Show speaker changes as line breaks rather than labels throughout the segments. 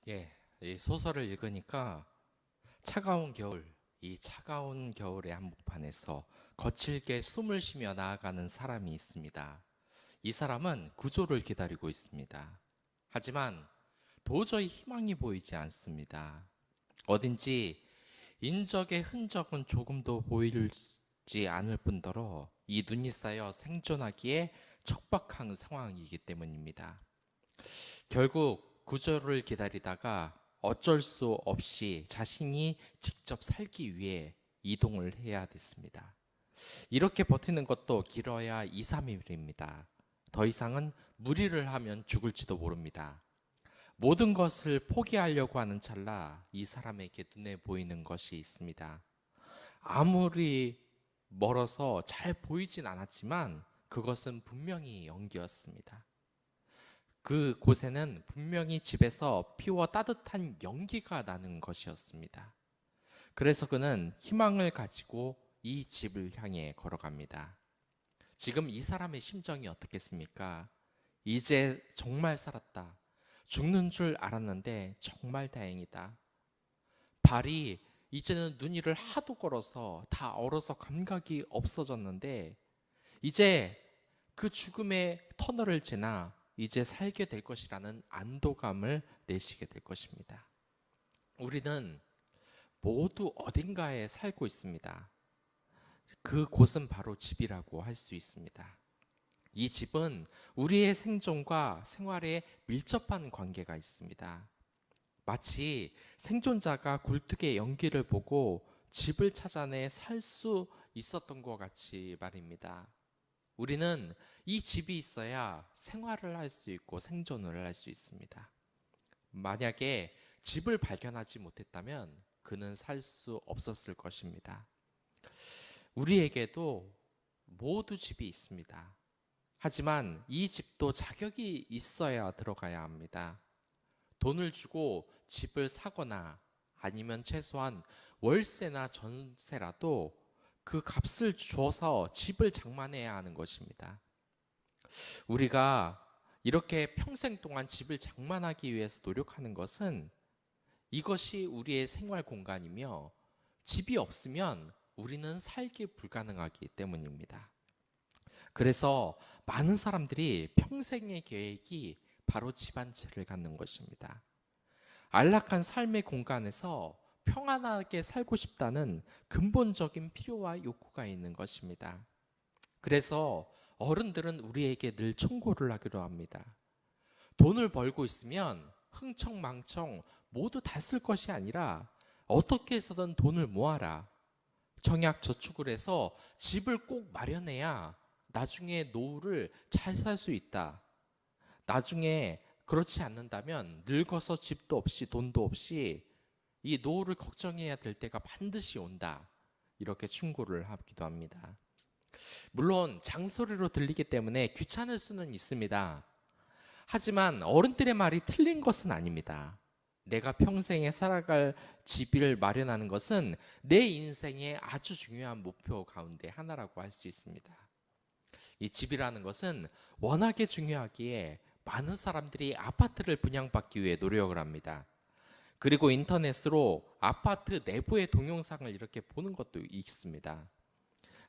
이 소설을 읽으니까 차가운 겨울, 이 차가운 겨울의 한복판에서 거칠게 숨을 쉬며 나아가는 사람이 있습니다. 이 사람은 구조를 기다리고 있습니다. 하지만 도저히 희망이 보이지 않습니다. 어딘지 인적의 흔적은 조금도 보이지 않을 뿐더러 이 눈이 쌓여 생존하기에 척박한 상황이기 때문입니다. 결국 구조를 기다리다가 어쩔 수 없이 자신이 직접 살기 위해 이동을 해야 됐습니다. 이렇게 버티는 것도 길어야 2, 3일입니다. 더 이상은 무리를 하면 죽을지도 모릅니다. 모든 것을 포기하려고 하는 찰나 이 사람에게 눈에 보이는 것이 있습니다. 아무리 멀어서 잘 보이진 않았지만 그것은 분명히 연기였습니다. 그 곳에는 분명히 집에서 피워 따뜻한 연기가 나는 것이었습니다. 그래서 그는 희망을 가지고 이 집을 향해 걸어갑니다. 지금 이 사람의 심정이 어떻겠습니까? 이제 정말 살았다. 죽는 줄 알았는데 정말 다행이다. 발이 이제는 눈 위를 하도 걸어서 다 얼어서 감각이 없어졌는데 이제 그 죽음의 터널을 지나 이제 살게 될 것이라는 안도감을 내시게 될 것입니다. 우리는 모두 어딘가에 살고 있습니다. 그 곳은 바로 집이라고 할 수 있습니다. 이 집은 우리의 생존과 생활에 밀접한 관계가 있습니다. 마치 생존자가 굴뚝의 연기를 보고 집을 찾아내 살 수 있었던 것 같이 말입니다. 우리는 이 집이 있어야 생활을 할 수 있고 생존을 할 수 있습니다. 만약에 집을 발견하지 못했다면 그는 살 수 없었을 것입니다. 우리에게도 모두 집이 있습니다. 하지만 이 집도 자격이 있어야 들어가야 합니다. 돈을 주고 집을 사거나 아니면 최소한 월세나 전세라도 그 값을 주어서 집을 장만해야 하는 것입니다. 우리가 이렇게 평생 동안 집을 장만하기 위해서 노력하는 것은 이것이 우리의 생활 공간이며 집이 없으면 우리는 살기 불가능하기 때문입니다. 그래서 많은 사람들이 평생의 계획이 바로 집 한 채를 갖는 것입니다. 안락한 삶의 공간에서 평안하게 살고 싶다는 근본적인 필요와 욕구가 있는 것입니다. 그래서 어른들은 우리에게 늘 충고를 하기로 합니다. 돈을 벌고 있으면 흥청망청 모두 다 쓸 것이 아니라 어떻게 해서든 돈을 모아라. 청약 저축을 해서 집을 꼭 마련해야 나중에 노후를 잘 살 수 있다. 나중에 그렇지 않는다면 늙어서 집도 없이 돈도 없이 이 노후를 걱정해야 될 때가 반드시 온다. 이렇게 충고를 하기도 합니다. 물론 장소리로 들리기 때문에 귀찮을 수는 있습니다. 하지만 어른들의 말이 틀린 것은 아닙니다. 내가 평생에 살아갈 집을 마련하는 것은 내 인생의 아주 중요한 목표 가운데 하나라고 할 수 있습니다. 이 집이라는 것은 워낙에 중요하기에 많은 사람들이 아파트를 분양받기 위해 노력을 합니다. 그리고 인터넷으로 아파트 내부의 동영상을 이렇게 보는 것도 있습니다.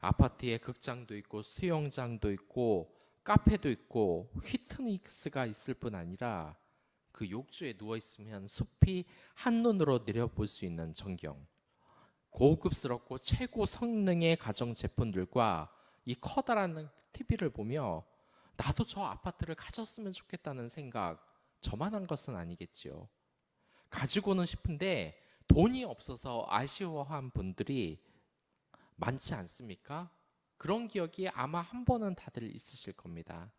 아파트에 극장도 있고 수영장도 있고 카페도 있고 휘트닉스가 있을 뿐 아니라 그 욕조에 누워있으면 숲이 한눈으로 내려볼 수 있는 전경, 고급스럽고 최고 성능의 가전제품들과 이 커다란 TV를 보며 나도 저 아파트를 가졌으면 좋겠다는 생각, 저만한 것은 아니겠지요. 가지고는 싶은데 돈이 없어서 아쉬워한 분들이 많지 않습니까? 그런 기억이 아마 한 번은 다들 있으실 겁니다.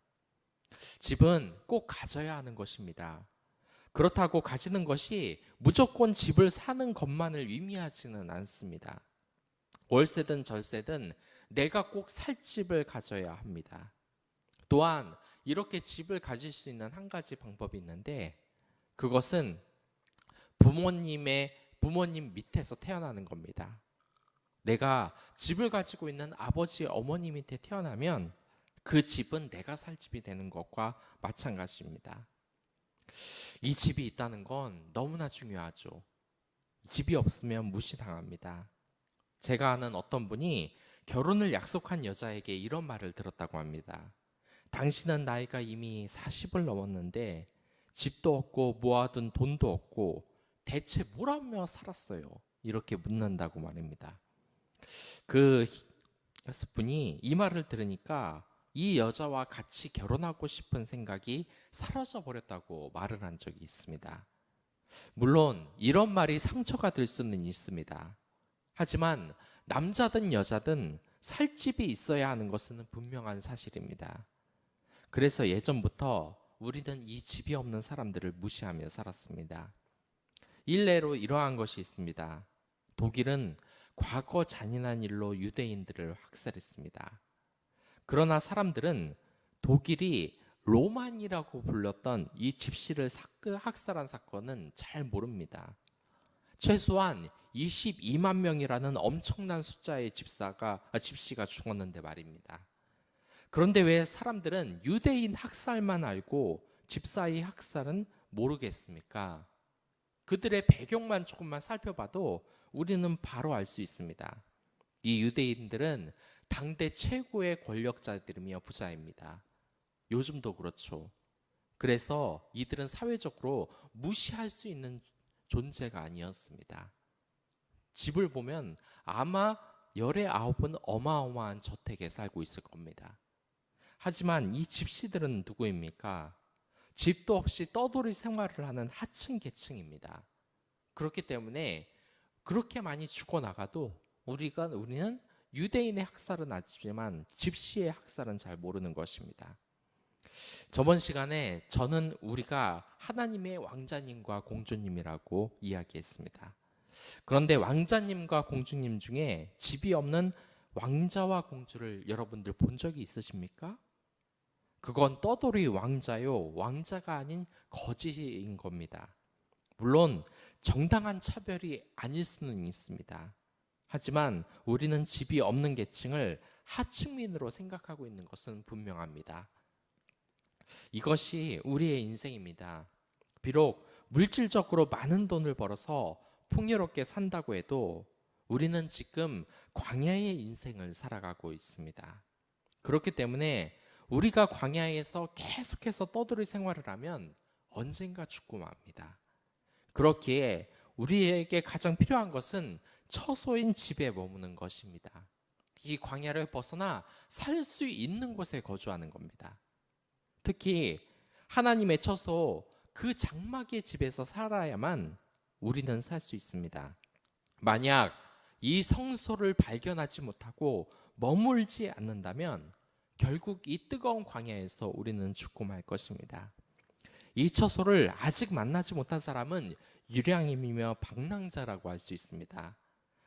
집은 꼭 가져야 하는 것입니다. 그렇다고 가지는 것이 무조건 집을 사는 것만을 의미하지는 않습니다. 월세든 절세든 내가 꼭 살 집을 가져야 합니다. 또한 이렇게 집을 가질 수 있는 한 가지 방법이 있는데 그것은 부모님 밑에서 태어나는 겁니다. 내가 집을 가지고 있는 아버지, 어머니 밑에 태어나면 그 집은 내가 살 집이 되는 것과 마찬가지입니다. 이 집이 있다는 건 너무나 중요하죠. 집이 없으면 무시당합니다. 제가 아는 어떤 분이 결혼을 약속한 여자에게 이런 말을 들었다고 합니다. 당신은 나이가 이미 40을 넘었는데 집도 없고 모아둔 돈도 없고 대체 뭘 하며 살았어요? 이렇게 묻는다고 말입니다. 그 분이 이 말을 들으니까 이 여자와 같이 결혼하고 싶은 생각이 사라져 버렸다고 말을 한 적이 있습니다. 물론 이런 말이 상처가 될 수는 있습니다. 하지만 남자든 여자든 살 집이 있어야 하는 것은 분명한 사실입니다. 그래서 예전부터 우리는 이 집이 없는 사람들을 무시하며 살았습니다. 일례로 이러한 것이 있습니다. 독일은 과거 잔인한 일로 유대인들을 학살했습니다. 그러나 사람들은 독일이 로만이라고 불렸던 이 집시를 학살한 사건은 잘 모릅니다. 최소한 22만 명이라는 엄청난 숫자의 집시가 죽었는데 말입니다. 그런데 왜 사람들은 유대인 학살만 알고 집사의 학살은 모르겠습니까? 그들의 배경만 조금만 살펴봐도 우리는 바로 알 수 있습니다. 이 유대인들은 당대 최고의 권력자들이며 부자입니다. 요즘도 그렇죠. 그래서 이들은 사회적으로 무시할 수 있는 존재가 아니었습니다. 집을 보면 아마 19은 어마어마한 저택에 살고 있을 겁니다. 하지만 이 집시들은 누구입니까? 집도 없이 떠돌이 생활을 하는 하층 계층입니다. 그렇기 때문에 그렇게 많이 죽어나가도 우리는 유대인의 학살은 알지만 집시의 학살은 잘 모르는 것입니다. 저번 시간에 저는 우리가 하나님의 왕자님과 공주님이라고 이야기했습니다. 그런데 왕자님과 공주님 중에 집이 없는 왕자와 공주를 여러분들 본 적이 있으십니까? 그건 떠돌이 왕자요, 왕자가 아닌 거지인 겁니다. 물론 정당한 차별이 아닐 수는 있습니다. 하지만 우리는 집이 없는 계층을 하층민으로 생각하고 있는 것은 분명합니다. 이것이 우리의 인생입니다. 비록 물질적으로 많은 돈을 벌어서 풍요롭게 산다고 해도 우리는 지금 광야의 인생을 살아가고 있습니다. 그렇기 때문에 우리가 광야에서 계속해서 떠돌이 생활을 하면 언젠가 죽고 맙니다. 그렇기에 우리에게 가장 필요한 것은 처소인 집에 머무는 것입니다. 이 광야를 벗어나 살 수 있는 곳에 거주하는 겁니다. 특히 하나님의 처소, 그 장막의 집에서 살아야만 우리는 살 수 있습니다. 만약 이 성소를 발견하지 못하고 머물지 않는다면 결국 이 뜨거운 광야에서 우리는 죽고 말 것입니다. 이 처소를 아직 만나지 못한 사람은 유량임이며 방랑자라고 할 수 있습니다.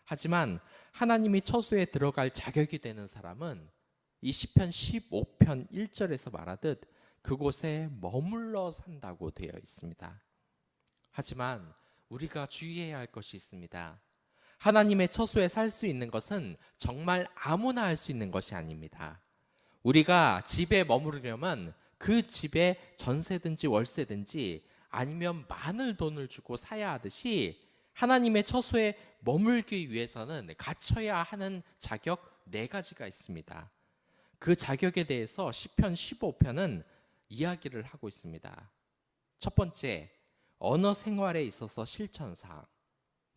하지만 하나님이 처소에 들어갈 자격이 되는 사람은 이 시편 15편 1절에서 말하듯 그곳에 머물러 산다고 되어 있습니다. 하지만 우리가 주의해야 할 것이 있습니다. 하나님의 처소에 살 수 있는 것은 정말 아무나 할 수 있는 것이 아닙니다. 우리가 집에 머무르려면 그 집에 전세든지 월세든지 아니면 많은 돈을 주고 사야 하듯이 하나님의 처소에 머물기 위해서는 갖춰야 하는 자격 4가지가 있습니다. 그 자격에 대해서 시편 15편은 이야기를 하고 있습니다. 첫 번째, 언어 생활에 있어서 실천사항.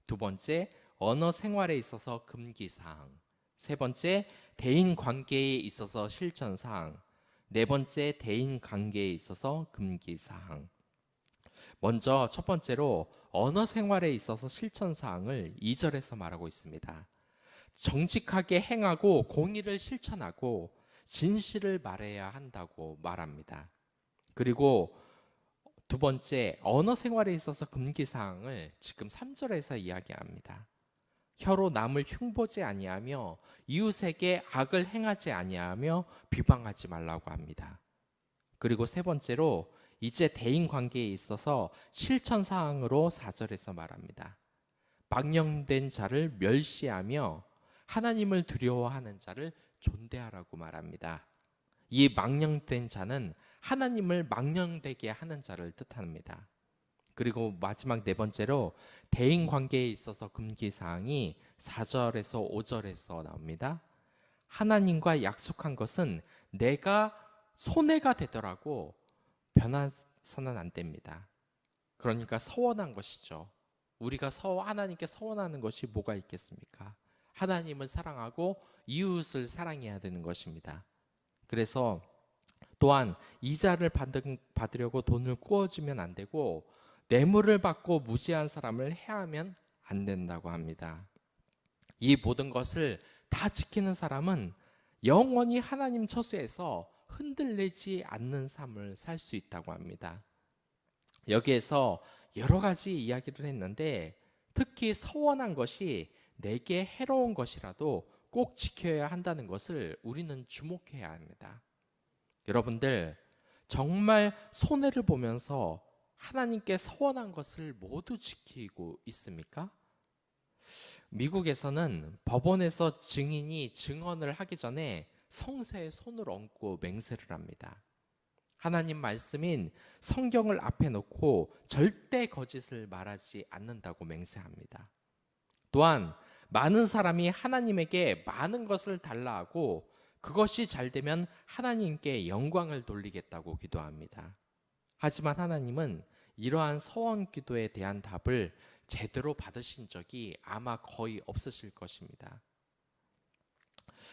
두 번째, 언어 생활에 있어서 금기사항. 세 번째, 대인 관계에 있어서 실천사항. 네 번째, 대인 관계에 있어서 금기사항. 먼저 첫 번째로 언어 생활에 있어서 실천사항을 2절에서 말하고 있습니다. 정직하게 행하고 공의를 실천하고 진실을 말해야 한다고 말합니다. 그리고 두 번째, 언어 생활에 있어서 금기사항을 지금 3절에서 이야기합니다. 혀로 남을 흉보지 아니하며 이웃에게 악을 행하지 아니하며 비방하지 말라고 합니다. 그리고 세 번째로 이제 대인 관계에 있어서 실천 사항으로 4절에서 말합니다. 망령된 자를 멸시하며 하나님을 두려워하는 자를 존대하라고 말합니다. 이 망령된 자는 하나님을 망령되게 하는 자를 뜻합니다. 그리고 마지막 네 번째로 대인 관계에 있어서 금기 사항이 4절에서 5절에서 나옵니다. 하나님과 약속한 것은 내가 손해가 되더라고 변해서는 안 됩니다. 그러니까 서원한 것이죠. 우리가 하나님께 서원하는 것이 뭐가 있겠습니까? 하나님을 사랑하고 이웃을 사랑해야 되는 것입니다. 그래서 또한 이자를 받으려고 돈을 꾸어주면 안 되고 뇌물을 받고 무지한 사람을 해하면 안 된다고 합니다. 이 모든 것을 다 지키는 사람은 영원히 하나님 처소에서 흔들리지 않는 삶을 살 수 있다고 합니다. 여기에서 여러 가지 이야기를 했는데 특히 서원한 것이 내게 해로운 것이라도 꼭 지켜야 한다는 것을 우리는 주목해야 합니다. 여러분들 정말 손해를 보면서 하나님께 서원한 것을 모두 지키고 있습니까? 미국에서는 법원에서 증인이 증언을 하기 전에 성서에 손을 얹고 맹세를 합니다. 하나님 말씀인 성경을 앞에 놓고 절대 거짓을 말하지 않는다고 맹세합니다. 또한 많은 사람이 하나님에게 많은 것을 달라 하고 그것이 잘 되면 하나님께 영광을 돌리겠다고 기도합니다. 하지만 하나님은 이러한 서원 기도에 대한 답을 제대로 받으신 적이 아마 거의 없으실 것입니다.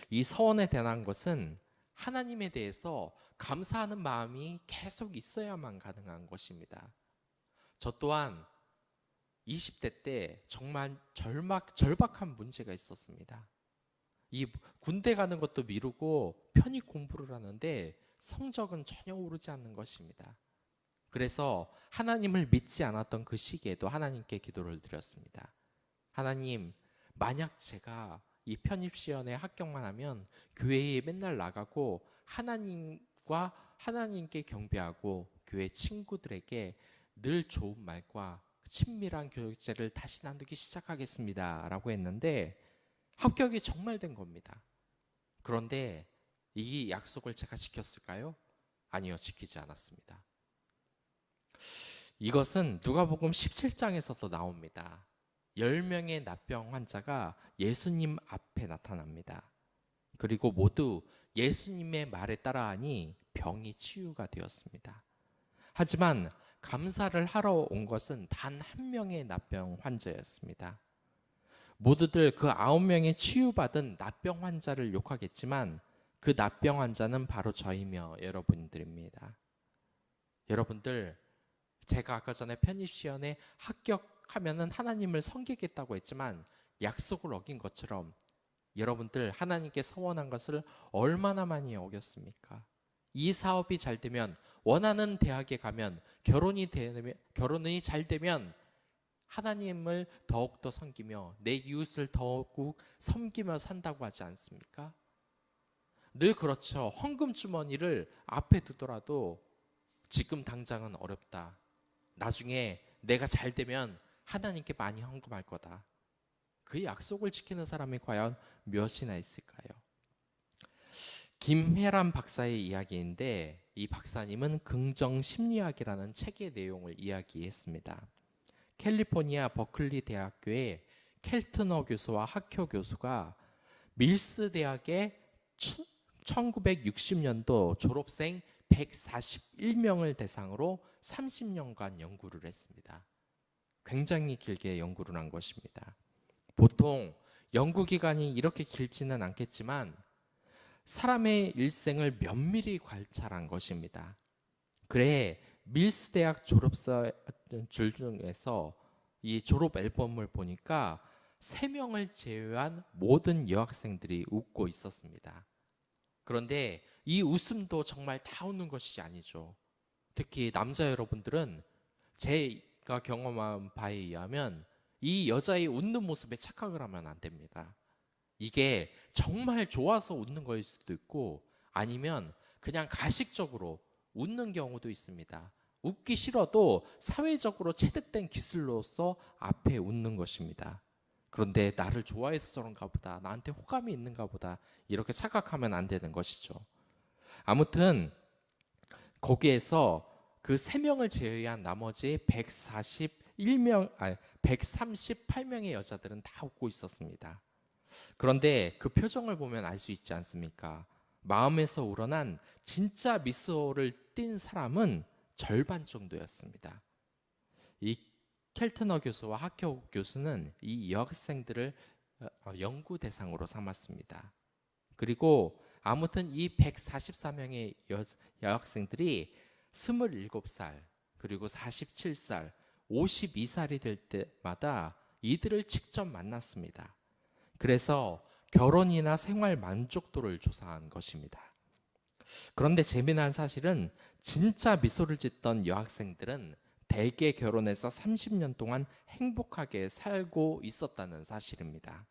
이 서원에 대한 것은 하나님에 대해서 감사하는 마음이 계속 있어야만 가능한 것입니다. 저 또한 20대 때 정말 절박한 문제가 있었습니다. 이 군대 가는 것도 미루고 편히 공부를 하는데 성적은 전혀 오르지 않는 것입니다. 그래서 하나님을 믿지 않았던 그 시기에도 하나님께 기도를 드렸습니다. 하나님, 만약 제가 이 편입시험에 합격만 하면 교회에 맨날 나가고 하나님과 하나님께 경배하고 교회 친구들에게 늘 좋은 말과 친밀한 교육제를 다시 나누기 시작하겠습니다 라고 했는데 합격이 정말 된 겁니다. 그런데 이 약속을 제가 지켰을까요? 아니요, 지키지 않았습니다. 이것은 누가복음 17장에서도 나옵니다. 10명의 납병 환자가 예수님 앞에 나타납니다. 그리고 모두 예수님의 말에 따라하니 병이 치유가 되었습니다. 하지만 감사를 하러 온 것은 단 한 명의 납병 환자였습니다. 모두들 그 9명의 치유받은 납병 환자를 욕하겠지만 그 납병 환자는 바로 저이며 여러분들입니다. 여러분들, 제가 아까 전에 편입시험에 합격하면 하나님을 섬기겠다고 했지만 약속을 어긴 것처럼 여러분들 하나님께 서원한 것을 얼마나 많이 어겼습니까? 이 사업이 잘 되면, 원하는 대학에 가면, 결혼이 잘 되면 하나님을 더욱더 섬기며 내 이웃을 더욱 섬기며 산다고 하지 않습니까? 늘 그렇죠. 헌금 주머니를 앞에 두더라도 지금 당장은 어렵다. 나중에 내가 잘 되면 하나님께 많이 헌금할 거다. 그 약속을 지키는 사람이 과연 몇이나 있을까요? 김혜란 박사의 이야기인데 이 박사님은 긍정 심리학이라는 책의 내용을 이야기했습니다. 캘리포니아 버클리 대학교의 켈트너 교수와 학교 교수가 밀스 대학의 1960년도 졸업생 141명을 대상으로 30년간 연구를 했습니다. 굉장히 길게 연구를 한 것입니다. 보통 연구 기간이 이렇게 길지는 않겠지만 사람의 일생을 면밀히 관찰한 것입니다. 그래 밀스 대학 졸업자 줄 중에서 이 졸업 앨범을 보니까 3명을 제외한 모든 여학생들이 웃고 있었습니다. 그런데 이 웃음도 정말 다 웃는 것이 아니죠. 특히 남자 여러분들은 제가 경험한 바에 의하면 이 여자의 웃는 모습에 착각을 하면 안 됩니다. 이게 정말 좋아서 웃는 거일 수도 있고 아니면 그냥 가식적으로 웃는 경우도 있습니다. 웃기 싫어도 사회적으로 체득된 기술로서 앞에 웃는 것입니다. 그런데 나를 좋아해서 저런가 보다, 나한테 호감이 있는가 보다 이렇게 착각하면 안 되는 것이죠. 아무튼 거기에서 그 3명을 제외한 나머지 138명의 여자들은 다 웃고 있었습니다. 그런데 그 표정을 보면 알 수 있지 않습니까? 마음에서 우러난 진짜 미소를 띈 사람은 절반 정도였습니다. 이 켈트너 교수와 학교 교수는 이 여학생들을 연구 대상으로 삼았습니다. 그리고 아무튼 이 144명의 여학생들이 27살, 그리고 47살, 52살이 될 때마다 이들을 직접 만났습니다. 그래서 결혼이나 생활 만족도를 조사한 것입니다. 그런데 재미난 사실은 진짜 미소를 짓던 여학생들은 대개 결혼해서 30년 동안 행복하게 살고 있었다는 사실입니다.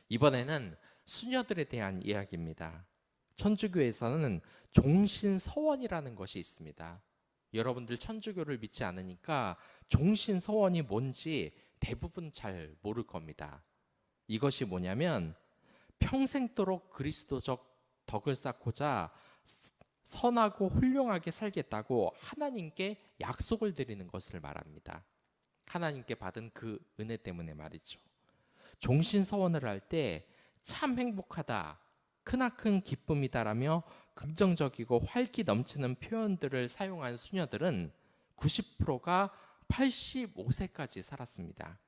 이번에는 수녀들에 대한 이야기입니다. 천주교에서는 종신서원이라는 것이 있습니다. 여러분들 천주교를 믿지 않으니까 종신서원이 뭔지 대부분 잘 모를 겁니다. 이것이 뭐냐면 평생도록 그리스도적 덕을 쌓고자 선하고 훌륭하게 살겠다고 하나님께 약속을 드리는 것을 말합니다. 하나님께 받은 그 은혜 때문에 말이죠. 종신서원을 할 때 참 행복하다, 크나큰 기쁨이다라며 긍정적이고 활기 넘치는 표현들을 사용한 수녀들은 90%가 85세까지 살았습니다.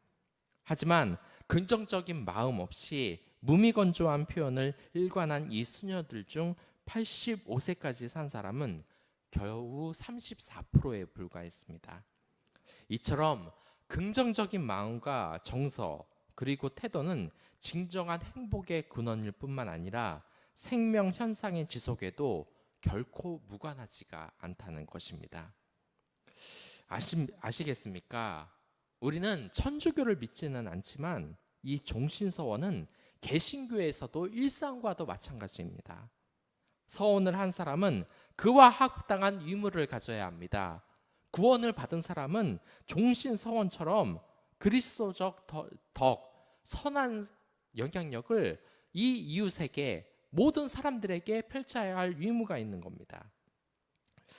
하지만 긍정적인 마음 없이 무미건조한 표현을 일관한 이 수녀들 중 85세까지 산 사람은 겨우 34%에 불과했습니다. 이처럼 긍정적인 마음과 정서 그리고 태도는 진정한 행복의 근원일 뿐만 아니라 생명 현상의 지속에도 결코 무관하지가 않다는 것입니다. 아시겠습니까? 우리는 천주교를 믿지는 않지만 이 종신서원은 개신교에서도 일상과도 마찬가지입니다. 서원을 한 사람은 그와 합당한 의무를 가져야 합니다. 구원을 받은 사람은 종신서원처럼 그리스도적 선한 영향력을 이 이웃에게 모든 사람들에게 펼쳐야 할 의무가 있는 겁니다.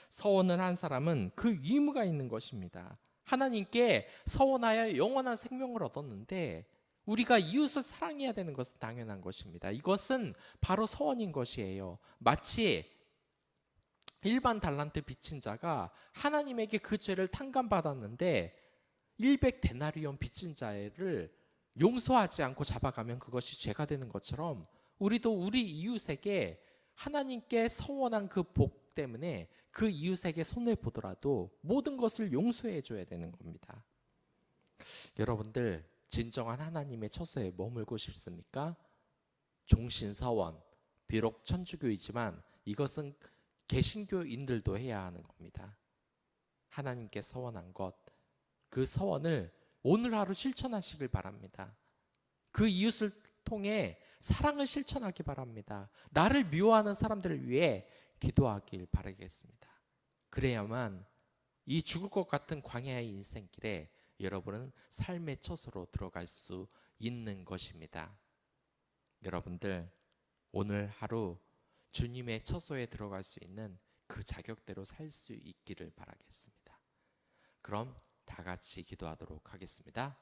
서원을 한 사람은 그 의무가 있는 것입니다. 하나님께 서원하여 영원한 생명을 얻었는데 우리가 이웃을 사랑해야 되는 것은 당연한 것입니다. 이것은 바로 서원인 것이에요. 마치 일반 달란트 빚진 자가 하나님에게 그 죄를 탕감받았는데 100데나리온 빚진 자를 용서하지 않고 잡아가면 그것이 죄가 되는 것처럼 우리도 우리 이웃에게 하나님께 서원한 그 복 때문에 그 이웃에게 손해보더라도 모든 것을 용서해 줘야 되는 겁니다. 여러분들 진정한 하나님의 처소에 머물고 싶습니까? 종신서원, 비록 천주교이지만 이것은 개신교인들도 해야 하는 겁니다. 하나님께 서원한 것, 그 서원을 오늘 하루 실천하시길 바랍니다. 그 이웃을 통해 사랑을 실천하기 바랍니다. 나를 미워하는 사람들을 위해 기도하길 바라겠습니다. 그래야만 이 죽을 것 같은 광야의 인생길에 여러분은 삶의 처소로 들어갈 수 있는 것입니다. 여러분들 오늘 하루 주님의 처소에 들어갈 수 있는 그 자격대로 살 수 있기를 바라겠습니다. 그럼 다 같이 기도하도록 하겠습니다.